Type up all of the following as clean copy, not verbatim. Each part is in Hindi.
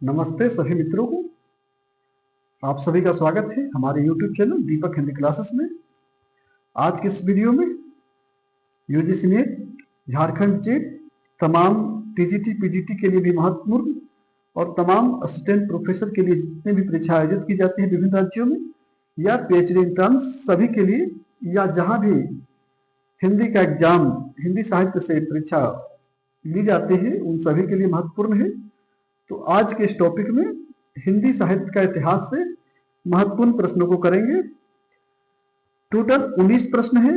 नमस्ते सभी मित्रों को। आप सभी का स्वागत है हमारे YouTube चैनल दीपक हिंदी क्लासेस में। आज के इस वीडियो में यूजीसी नेट, झारखंड जेट, तमाम टीजीटी पीजीटी के लिए भी महत्वपूर्ण और तमाम असिस्टेंट प्रोफेसर के लिए जितने भी परीक्षा आयोजित की जाती है विभिन्न राज्यों में, या पीएचडी इंटर्न्स सभी के लिए, या जहां भी हिंदी का एग्जाम, हिंदी साहित्य से परीक्षा ली जाती है, उन सभी के लिए महत्वपूर्ण है। तो आज के इस टॉपिक में हिंदी साहित्य का इतिहास से महत्वपूर्ण प्रश्नों को करेंगे। टोटल 19 प्रश्न हैं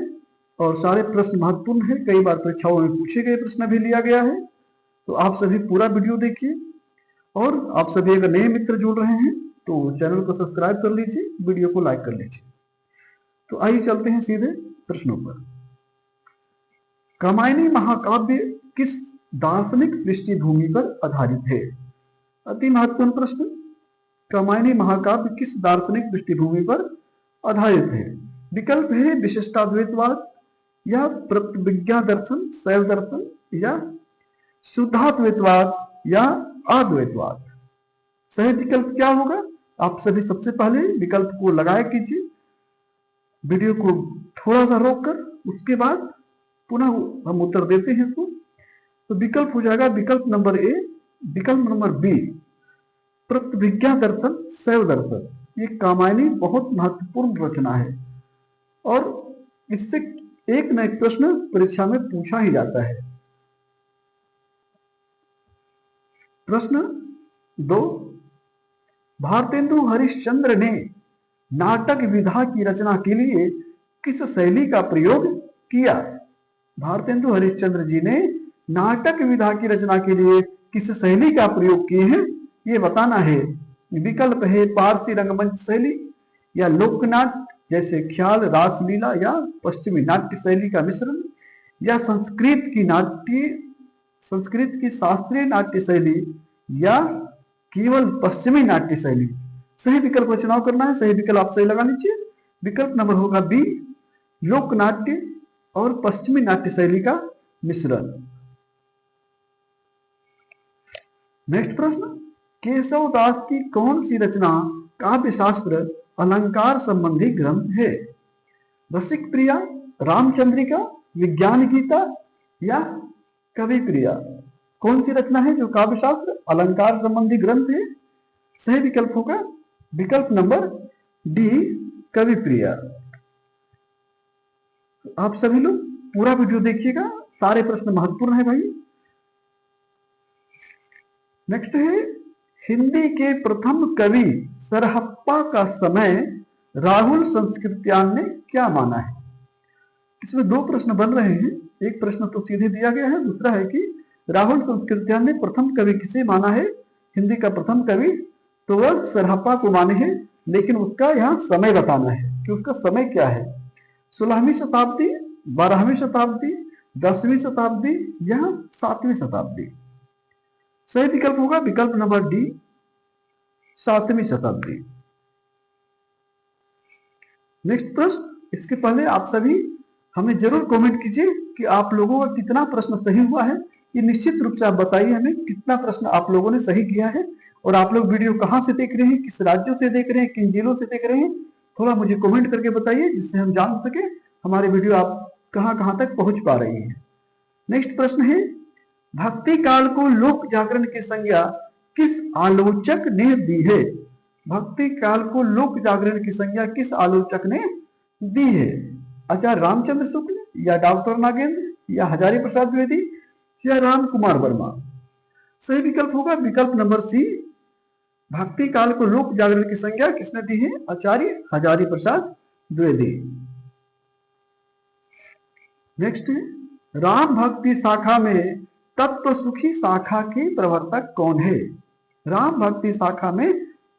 और सारे प्रश्न महत्वपूर्ण हैं। कई बार परीक्षाओं में पूछे गए प्रश्न भी लिया गया है। तो आप सभी पूरा वीडियो देखिए और आप सभी अगर नए मित्र जुड़ रहे हैं तो चैनल को सब्सक्राइब कर लीजिए, वीडियो को लाइक कर लीजिए। तो आइए चलते हैं सीधे प्रश्नों पर। कामायनी महाकाव्य किस दार्शनिक पृष्ठभूमि पर आधारित है? अति महत्वपूर्ण प्रश्न। कामायनी महाकाव्य किस दार्शनिक पृष्ठभूमि पर आधारित है? विकल्प है विशिष्टाद्वैतवाद, या प्रत्यभिज्ञा दर्शन, शैव दर्शन, या शुद्धाद्वैतवाद, या अद्वैतवाद। सही विकल्प क्या होगा? आप सभी सबसे पहले विकल्प को लगाया कीजिए, वीडियो को थोड़ा सा रोककर, उसके बाद पुनः हम उत्तर देते हैं। तो विकल्प हो जाएगा विकल्प नंबर ए। विकल्प नंबर बी प्रत्यभिज्ञा दर्शन, शैव दर्शन। ये कामायनी बहुत महत्वपूर्ण रचना है और इससे एक न एक प्रश्न परीक्षा में पूछा ही जाता है। प्रश्न 2, भारतेंदु हरिश्चंद्र ने नाटक विधा की रचना के लिए किस शैली का प्रयोग किया? भारतेंदु हरिश्चंद्र जी ने नाटक विधा की रचना के लिए किस शैली का प्रयोग किए हैं, ये बताना है। विकल्प है पारसी रंगमंच शैली, या लोकनाट्य जैसे ख्याल, रासलीला, या पश्चिमी नाट्य शैली का मिश्रण, या संस्कृत की शास्त्रीय नाट्य शैली, या केवल पश्चिमी नाट्य शैली। सही विकल्प का चुनाव करना है। सही विकल्प आप सही लगा लीजिए। विकल्प नंबर होगा बी, लोकनाट्य और पश्चिमी नाट्य शैली का मिश्रण। नेक्स्ट प्रश्न, केशव दास की कौन सी रचना काव्य शास्त्र अलंकार संबंधी ग्रंथ है? रसिक प्रिया, रामचंद्रिका, विज्ञान गीता, या कवि प्रिया। कौन सी रचना है जो काव्य शास्त्र अलंकार संबंधी ग्रंथ है? सही विकल्प होगा विकल्प नंबर डी, कवि प्रिया। आप सभी लोग पूरा वीडियो देखिएगा, सारे प्रश्न महत्वपूर्ण है भाई। नेक्स्ट है, हिंदी के प्रथम कवि सरहप्पा का समय राहुल संस्कृत्यान ने क्या माना है? इसमें दो प्रश्न बन रहे हैं। एक प्रश्न तो सीधे दिया गया है, दूसरा है कि राहुल संस्कृत्यान ने प्रथम कवि किसे माना है? हिंदी का प्रथम कवि तो वह सरहप्पा को माने हैं, लेकिन उसका यहाँ समय बताना है कि उसका समय क्या है। 16वीं शताब्दी, 12वीं शताब्दी, 10वीं शताब्दी, या 7वीं शताब्दी। सही विकल्प होगा विकल्प नंबर डी, 7वीं शताब्दी। नेक्स्ट प्रश्न, इसके पहले आप सभी हमें जरूर कमेंट कीजिए कि आप लोगों का कितना प्रश्न सही हुआ है। ये निश्चित रूप से आप बताइए हमें कितना प्रश्न आप लोगों ने सही किया है, और आप लोग वीडियो कहां से देख रहे हैं, किस राज्यों से देख रहे हैं, किन जिलों से देख रहे हैं, थोड़ा मुझे कमेंट करके बताइए, जिससे हम जान सके हमारे वीडियो आप कहां तक पहुंच पा रही है। नेक्स्ट प्रश्न है, भक्ति काल को लोक जागरण की संज्ञा किस आलोचक ने दी है? भक्ति काल को लोक जागरण की संज्ञा किस आलोचक ने दी है? आचार्य रामचंद्र शुक्ल, या डॉक्टर नागेंद्र, या हजारी प्रसाद द्विवेदी, या राम कुमार वर्मा। सही विकल्प होगा विकल्प नंबर सी, भक्ति काल को लोक जागरण की संज्ञा किसने दी है? आचार्य हजारी प्रसाद द्विवेदी। नेक्स्ट है, राम भक्ति शाखा में तत्व सुखी शाखा के प्रवर्तक कौन है? राम भक्ति शाखा में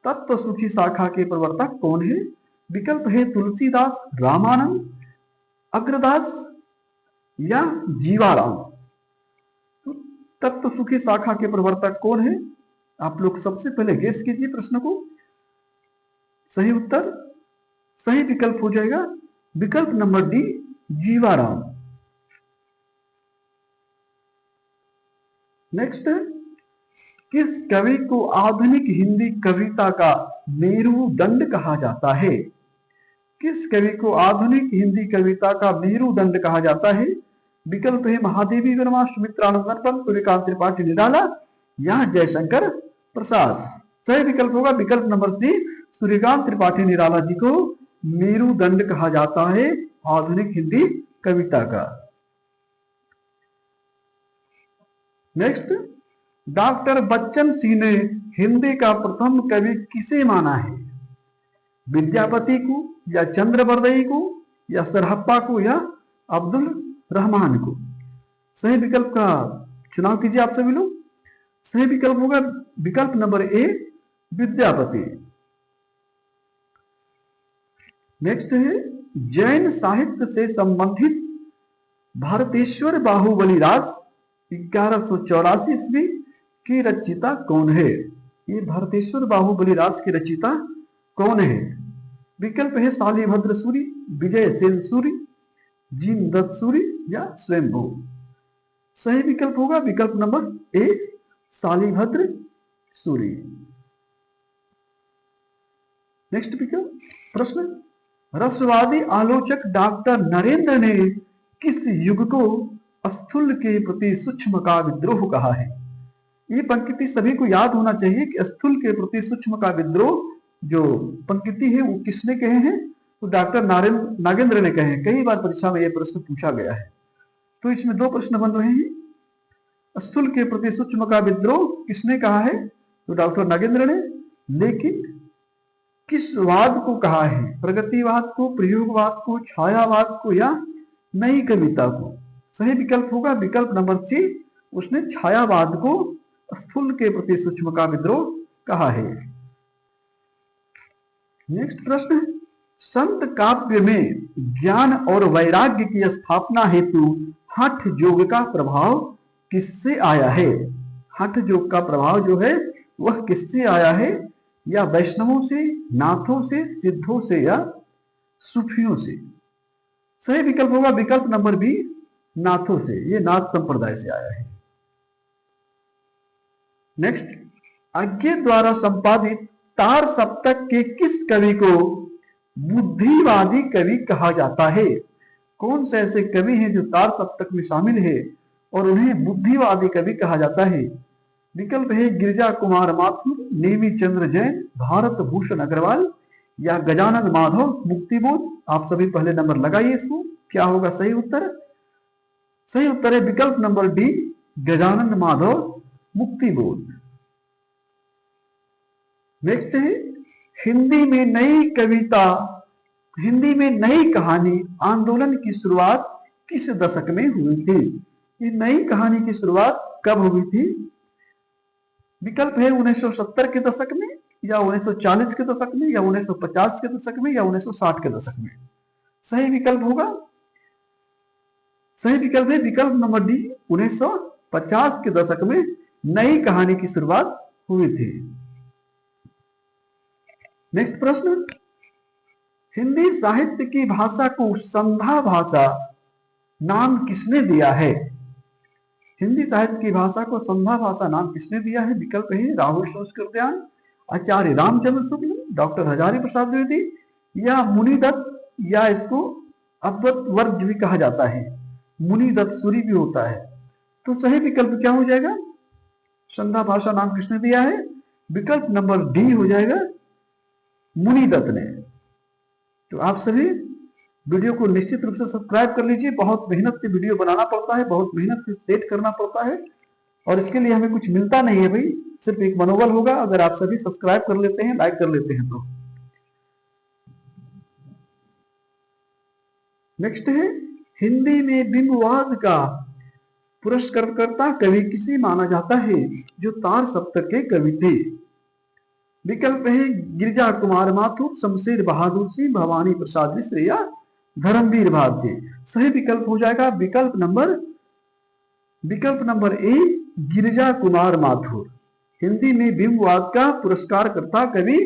तत्व सुखी शाखा के प्रवर्तक कौन है? विकल्प है तुलसीदास, रामानंद, अग्रदास, या जीवाराम। तो तत्व सुखी शाखा के प्रवर्तक कौन है? आप लोग सबसे पहले गेस कीजिए प्रश्न को। सही उत्तर, सही विकल्प हो जाएगा विकल्प नंबर डी, जीवाराम। नेक्स्ट, किस कवि को आधुनिक हिंदी कविता का मेरुदंड कहा जाता है? किस कवि को आधुनिक हिंदी कविता का मेरुदंड कहा जाता है? विकल्प है महादेवी वर्मा, सुमित्रा नंदन, सूर्यकांत त्रिपाठी निराला या जयशंकर प्रसाद। सही विकल्प होगा विकल्प नंबर सी, सूर्यकांत त्रिपाठी निराला जी को मेरुदंड कहा जाता है आधुनिक हिंदी कविता का। नेक्स्ट, डॉक्टर बच्चन सिंह ने हिंदी का प्रथम कवि किसे माना है? विद्यापति को या चंद्रबरदई को या सरहप्पा को या अब्दुल रहमान को? सही विकल्प का चुनाव कीजिए आप सभी लोग। सही विकल्प होगा विकल्प नंबर ए, विद्यापति। नेक्स्ट है, जैन साहित्य से संबंधित भारतेश्वर बाहुबली रास 1184 ईस्वी की रचयिता कौन है? ये भारतेश्वर बाहुबली रास की रचयिता कौन है? विकल्प है शालिभद्र सूरि, विजय सेन सूरि, जीनदत्त सूरि या स्वयंभू। सही विकल्प होगा विकल्प number A, Shalibhadra Suri. Next विकल्प प्रश्न, रसवादी आलोचक डॉक्टर नरेंद्र ने किस युग को स्थूल के प्रति सूक्ष्म का विद्रोह कहा है? ये पंक्ति सभी को याद होना चाहिए कि स्थूल के प्रति सूक्ष्म का विद्रोह जो पंक्ति है वो किसने कहे हैं? तो डॉक्टर नागेंद्र ने कहे हैं। कई बार परीक्षा में यह प्रश्न पूछा गया है। तो इसमें दो प्रश्न बन रहे हैं, स्थूल के प्रति सूक्ष्म का विद्रोह किसने कहा है? तो डॉक्टर नागेंद्र ने। लेकिन किस वाद को कहा है? प्रगतिवाद को, प्रयोगवाद को, छायावाद को या नई कविता को? सही विकल्प होगा विकल्प नंबर सी, उसने छायावाद को स्थूल के प्रति सूक्ष्म का विद्रोह कहा है। नेक्स्ट प्रश्न, संत काव्य में ज्ञान और वैराग्य की स्थापना हेतु हठ योग का प्रभाव किससे आया है? हठ योग का प्रभाव जो है वह किससे आया है? या वैष्णवों से, नाथों से, सिद्धों से या सूफियों से? सही विकल्प होगा विकल्प नंबर बी, नाथों से। ये नाथ संप्रदाय से आया है। नेक्स्ट, अज्ञे द्वारा संपादित तार सप्तक के किस कवि को बुद्धिवादी कवि कहा जाता है? कौन से ऐसे कवि हैं जो तार सप्तक में शामिल है और उन्हें बुद्धिवादी कवि कहा जाता है? विकल्प है गिरिजा कुमार माथुर, नेमी चंद्र जैन, भारत भूषण अग्रवाल या गजानन माधव मुक्तिबोध। आप सभी पहले नंबर लगाइए इसको। क्या होगा सही उत्तर? सही उत्तर है विकल्प number D, Gajanan Madhav Muktibodh. Next है, हिंदी में नई कहानी आंदोलन की शुरुआत किस दशक में हुई थी? ये नई कहानी की शुरुआत कब हुई थी? विकल्प है 1970 के दशक में या 1940 के दशक में या 1950 के दशक में या 1960 के दशक में? सही विकल्प होगा, सही विकल्प है विकल्प नंबर डी, 1950 के दशक में नई कहानी की शुरुआत हुई थी। नेक्स्ट प्रश्न, हिंदी साहित्य की भाषा को संधा भाषा नाम किसने दिया है? हिंदी साहित्य की भाषा को संधा भाषा नाम किसने दिया है? विकल्प है राहुल संस्कृत्यायन, आचार्य रामचंद्र शुक्ल, डॉक्टर हजारी प्रसाद द्विवेदी या मुनिदत्त, या इसको अद्वैत वर्ग भी कहा जाता है, मुनिदत्त सूरि भी होता है। तो सही विकल्प क्या हो जाएगा? संधा भाषा नाम किसने दिया है? विकल्प नंबर डी हो जाएगा, मुनिदत्त ने। तो आप सभी वीडियो को निश्चित रूप से सब्सक्राइब कर लीजिए। बहुत मेहनत से वीडियो बनाना पड़ता है, बहुत मेहनत से सेट करना पड़ता है और इसके लिए हमें कुछ मिलता नहीं है भाई, सिर्फ एक मनोबल होगा अगर आप सभी सब्सक्राइब कर लेते हैं, लाइक कर लेते हैं तो। नेक्स्ट है, हिंदी में बिंबवाद का पुरस्कारकर्ता कवि किसे माना जाता है जो तार सप्तक के कवि थे? विकल्प है गिरिजा कुमार माथुर, शमशेर बहादुर सिंह, भवानी प्रसाद मिश्र या धर्मवीर भारती। सही विकल्प हो जाएगा विकल्प नंबर ए, गिरिजा कुमार माथुर। हिंदी में बिंबवाद का पुरस्कारकर्ता कवि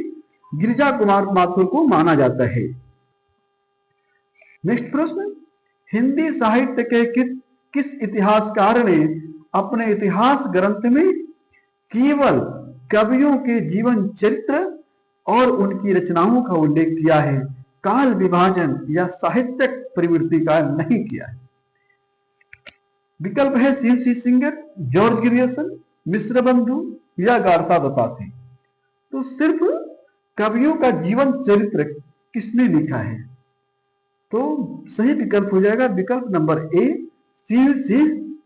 गिरिजा कुमार माथुर को माना जाता है। नेक्स्ट प्रश्न, हिंदी साहित्य के किस इतिहासकार ने अपने इतिहास ग्रंथ में केवल कवियों के जीवन चरित्र और उनकी रचनाओं का उल्लेख किया है, काल विभाजन या साहित्यिक प्रवृत्ति का नहीं किया है। विकल्प है सीएमसी सिंगर, जॉर्ज ग्रियर्सन, मिश्र बंधु या गारसा दत्तासी। तो सिर्फ कवियों का जीवन चरित्र किसने लिखा है? तो सही विकल्प हो जाएगा विकल्प नंबर ए, सीएमसी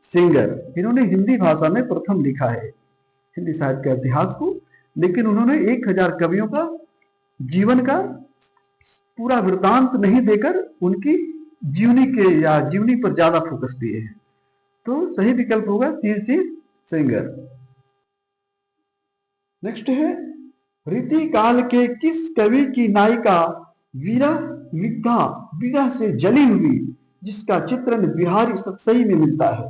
सिंगर। इन्होंने हिंदी भाषा में प्रथम लिखा है हिंदी साहित्य के इतिहास को, लेकिन उन्होंने 1000 कवियों का जीवन का पूरा वृत्तांत नहीं देकर उनकी जीवनी के या जीवनी पर ज्यादा फोकस दिए हैं। तो सही विकल्प होगा सीएमसी सिंगर। नेक्स्ट है, रीति काल के किस कवि की नायिका विरह विद्या विरह से जली हुई जिसका चित्रण बिहारी सतसई में मिलता है?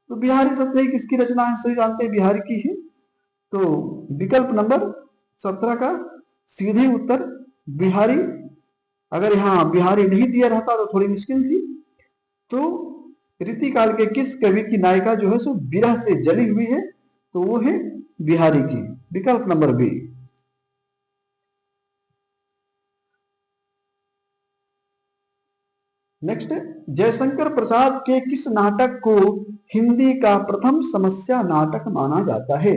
तो बिहारी सतसई किसकी रचना है? सही जानते हैं बिहारी की है। तो विकल्प नंबर 17 का सीधे उत्तर बिहारी। अगर यहाँ बिहारी नहीं दिया रहता तो थोड़ी मुश्किल थी। तो रीति काल के किस कवि की नायिका जो है सो विरह से जली हुई है? तो वो है बिहारी की, विकल्प number B. Next, Jaishankar Prasad के किस नाटक को हिंदी का प्रथम समस्या नाटक माना जाता है?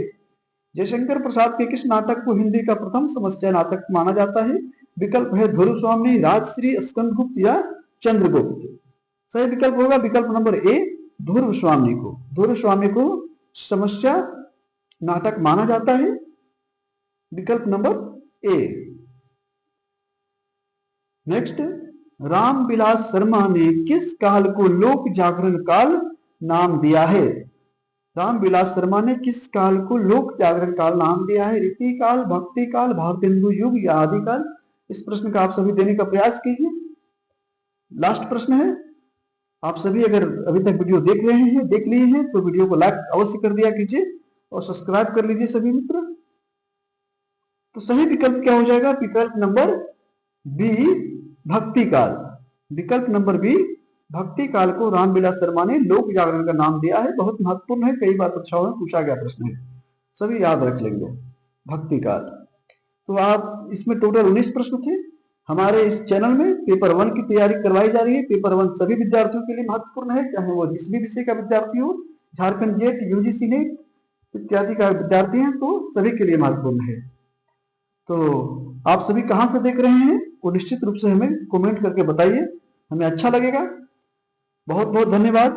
जयशंकर प्रसाद के किस नाटक को हिंदी का प्रथम समस्या नाटक माना जाता है? विकल्प है ध्रुव स्वामी, राजश्री, स्कंदगुप्त या चंद्रगुप्त। सही विकल्प होगा विकल्प नंबर ए, ध्रुव स्वामी को। ध्रुव स्वामी को समस्या नाटक माना जाता है, विकल्प number A. Next, Ramvilas Sharma ने किस काल को लोक जागरण काल नाम दिया है? रामविलास शर्मा ने किस काल को लोक जागरण काल नाम दिया है? रीति काल, भक्ति काल, भारतेंदु युग या आदि काल? इस प्रश्न का आप सभी देने का प्रयास कीजिए। लास्ट प्रश्न है, आप सभी अगर अभी तक वीडियो देख रहे हैं, देख लिए हैं, तो वीडियो को लाइक अवश्य कर दिया कीजिए और सब्सक्राइब कर लीजिए सभी मित्र। तो सही विकल्प क्या हो जाएगा? विकल्प नंबर बी, भक्ति काल। विकल्प नंबर बी, भक्ति काल को रामविलास शर्मा ने लोक जागरण का नाम दिया है। बहुत महत्वपूर्ण है, कई बार परीक्षाओं में पूछा गया प्रश्न है, सभी याद रख लेंगे भक्ति काल। तो आप इसमें टोटल 19 प्रश्न थे। हमारे इस चैनल में पेपर 1 की तैयारी करवाई जा रही है। पेपर 1 सभी विद्यार्थियों के लिए महत्वपूर्ण है, चाहे वो जिस भी विषय का विद्यार्थी हो, झारखंड जेट, यूजीसी नेट इत्यादि का विद्यार्थी है, तो सभी के लिए महत्वपूर्ण है। तो आप सभी कहां से देख रहे हैं वो निश्चित रूप से हमें कमेंट करके बताइए, हमें अच्छा लगेगा। बहुत बहुत धन्यवाद।